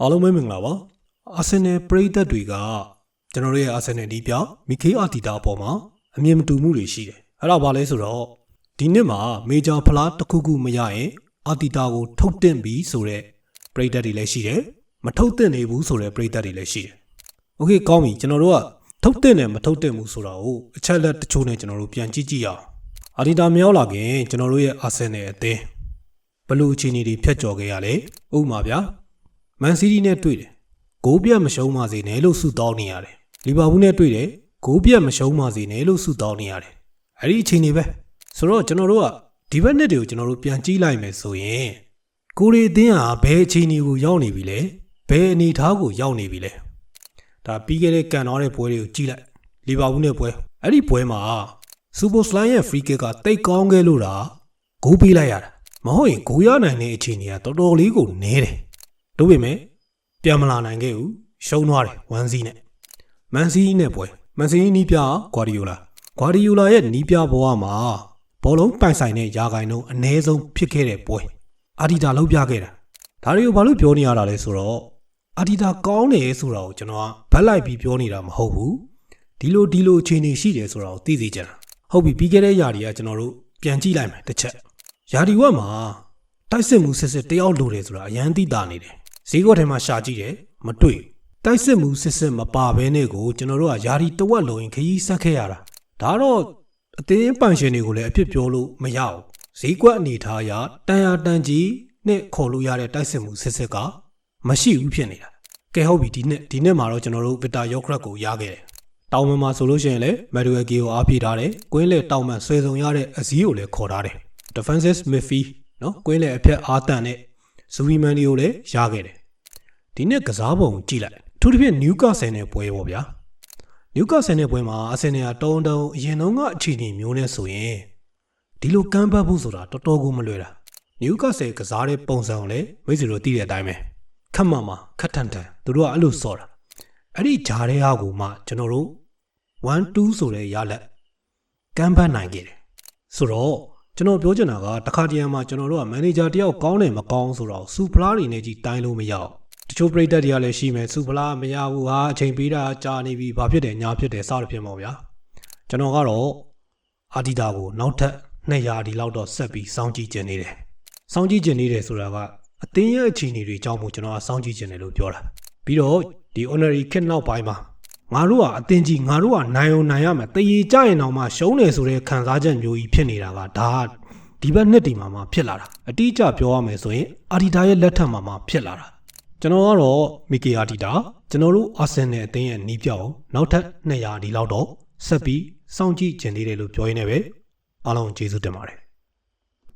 အားလုံးပဲမင်္ဂလာပါအာဆင်နယ်ပရိသတ်တွေကကျွန်တော်တို့ရဲ့အာဆင်နယ်ဒီပြမီခေးအာတီတာအပေါ်မှာအမြင်မတူမှုတွေရှိတယ်အဲ့ဒါဘာလဲဆိုတော့ဒီနှစ်မှာမေဂျာဖလားတစ်ခုခုမရရင်အာတီတာကိုထုတ်တင်ပြီးဆိုတဲ့ပရိသတ်တွေလည်းရှိတယ်မထုတ်တင်နေဘူးဆိုတဲ့ပရိသတ်တွေလည်းရှိတယ်โอเคကောင်းပြီကျွန်တော်တို့ကထုတ်တင်တယ်မထုတ်တင်ဘူးဆိုတာကိုအချက်လက်တချို့နဲ့ကျွန်တော်တို့ပြန်ကြည့်ကြည့်အောင်အာတီတာမြောက်လာခင်ကျွန်တော်တို့ရဲ့အာဆင်နယ်အသင်းဘယ်လိုအခြေအနေတွေဖြတ်ကျော်ခဲ့ရလဲဥပမာဗျာမန်စီးတီးနဲ့တွေ့တယ်ဂိုးပြတ်မရှုံးပါစေနဲ့လို့ဆုတောင်းနေရတယ်လီဗာပူးနဲ့တွေ့တယ်ဂိုးပြတ်မရှုံးပါစေနဲ့လို့ဆုတောင်းနေရတယ်အဲ့ဒီအခြေအနေပဲဆိုတော့ကျွန်တော်တို့ကဒီဘက်နှစ်တွေကိုကျွန်တော်တို့ပြန်ကြည့်လိုက်မယ်ဆိုရင်ကိုရီအသင်းဟာဘယ်အခြေအနေကိုရောက်နေပြီလဲဘယ်အနေအထားကိုရောက်နေပြီလဲဒါပြီးခဲ့တဲ့ကန်တော်တဲ့ပွဲတွေကိုကြည့်လိုက်လီဗာပူးနဲ့ပွဲအဲ့ဒီပွဲမှာစူပိုစလိုင်းရဲ့ free kick ကတိတ်ကောင်းခဲ့လို့တာဂိုးပေးလိုက်ရတာမဟုတ်ရင်ဂိုးရနိုင်တဲ့အခြေအနေကတော်တော်လေးကိုနည်းတယ်တို့ပေမဲ့ပြန်မလာနိုင်ခဲ့ဘူးရှုံးသွားတယ်1-0နဲ့မန်စီးနဲ့ပွဲမန်စီးနီးပြဂွာဒီယိုလာရဲ့နီးပြဘဝမှာဘောလုံးပိုင်ဆိုင်တဲ့ယာဂိုင်နှုန်းအနည်းဆုံးဖြစ်ခဲ့တဲ့ပွဲအာဒီတာလောက်ပြခဲ့တာဒါတွေကိုဘာလို့ပြောနေရတာလဲဆိုတော့အာဒီတာကောင်းတယ်ဆိုတာကိုကျွန်တော်ကဗတ်လိုက်ပြီးပြောနေတာမဟုတ်ဘူးဒီလိုအခြေအနေရှိတယ်ဆိုတာကိုသိစေချင်တာဟုတ်ပြီပြီးခဲ့တဲ့ຢာတွေကကျွန်တော်တို့ပြန်ကြည့်လိုက်မယ်တစ်ချက်ຢာဒီဝက်မှာတိုက်စစ်မှုစစ်တယောက်လိုတယ်ဆိုတာအရန်သိတာနေတယ်ဈေးကွက်ထဲမှာရှာကြည့်တယ်မတွေ့တိုက်စစ်မှုစစ်မပါဘဲနဲ့ကိုကျွန်တော်တို့ကယာဒီတဝက်လုံးရင်ခရီးဆက်ခဲ့ရတာဒါတော့အသင်းပိုင်ရှင်တွေကိုလည်းအဖြစ်ပြောလို့မရဘူးဈေးကွက်အနေထားအရတန်ရာတန်ကြီးနဲ့ခေါ်လို့ရတဲ့တိုက်စစ်မှုစစ်ကမရှိဘူးဖြစ်နေတာကဲဟုတ်ပြီဒီနှစ်မှာတော့ကျွန်တော်တို့ဗီတာယောခရက်ကိုရခဲ့တယ်တောင်မန်မှာဆိုလို့ရှိရင်လည်းမက်ဒူဝယ်ဂီကိုအားပြေးထားတယ်ကွင်းလေတောင်မန်ဆွဲဆောင်ရတဲ့အစည်းကိုလည်းခေါ်ထားတယ် defensive midfield နော်ကွင်းလေအဖက်အားတန်နဲ့ဇူဝီမန်ဒီကိုလည်းရခဲ့တယ်ဒီနေ့ကစားပုံကြည့်လိုက်အထူးသဖြင့်နျူကာဆယ်နဲ့ပွဲပေါ့ဗျာနျူကာဆယ်နဲ့ပွဲမှာအာဆင်နယ်ကတုံးအရင်တုန်းကအခြေအနေမျိုးနဲ့ဆိုရင်ဒီလိုကမ်းပတ်ဖို့ဆိုတာတော်တော်ကိုမလွယ်တာနျူကာဆယ်ကစားတဲ့ပုံစံကိုလည်းမိတ်ဆွေတို့သိတဲ့အတိုင်းပဲခက်မှခက်ထန်သူတို့ကအဲ့လိုစော်တာအဲ့ဒီဂျားတဲ့ဟာကိုမှကျွန်တော်တို့1-2ဆိုတဲ့ရလက်ကမ်းပတ်နိုင်ခဲ့တယ်ဆိုတော့ကျွန်တော်ပြောချင်တာကတခါတရံမှာကျွန်တော်တို့ကမန်နေဂျာတယောက်ကောင်းတယ်မကောင်းဆိုတော့စူဖလားတွေနဲ့ကြီးတိုင်းလို့မရအောင်တချို့ပရိသတ်တွေကလည်းရှိမယ်စူဖလားမရဘူးဟာအချိန်ပေးတာကြာနေပြီဘာဖြစ်တယ်ညာဖြစ်တယ်စသဖြင့်ပေါ့ဗျာကျွန်တော်ကတော့အာဒီတာကိုနောက်ထပ်200ဒီလောက်တော့ဆက်ပြီးစောင့်ကြည့်ကျင်နေတယ်စောင့်ကြည့်ကျင်နေတယ်ဆိုတာကအသင်းရဲ့အခြေအနေတွေအကြောင်းကိုကျွန်တော်ကစောင့်ကြည့်ကျင်တယ်လို့ပြောတာပြီးတော့ဒီ honorary kit နောက်ပိုင်းမှာငါတို့ကအသင်းကြီးငါတို့ကနိုင်အောင်နိုင်ရမယ်တရေကြရင်တော့မှရှုံးတယ်ဆိုတဲ့ခံစားချက်မျိုးကြီးဖြစ်နေတာကဒါဒီဘက်နှစ်တီမှာဖြစ်လာတာအတိအကျပြောရမယ်ဆိုရင်အာဒီတာရဲ့လက်ထက်မှာဖြစ်လာတာကျွန်တော်ကတော့မီကေအာဒီတာကျွန်တော်တို့အာဆင်နယ်အသင်းရဲ့နီးပြောင်းနောက်ထပ်200ဒီလောက်တော့ဆက်ပြီးစောင့်ကြည့်ကျင်နေတယ်လို့ပြောရင်းနဲ့ပဲအားလုံးကျေးဇူးတင်ပါတယ်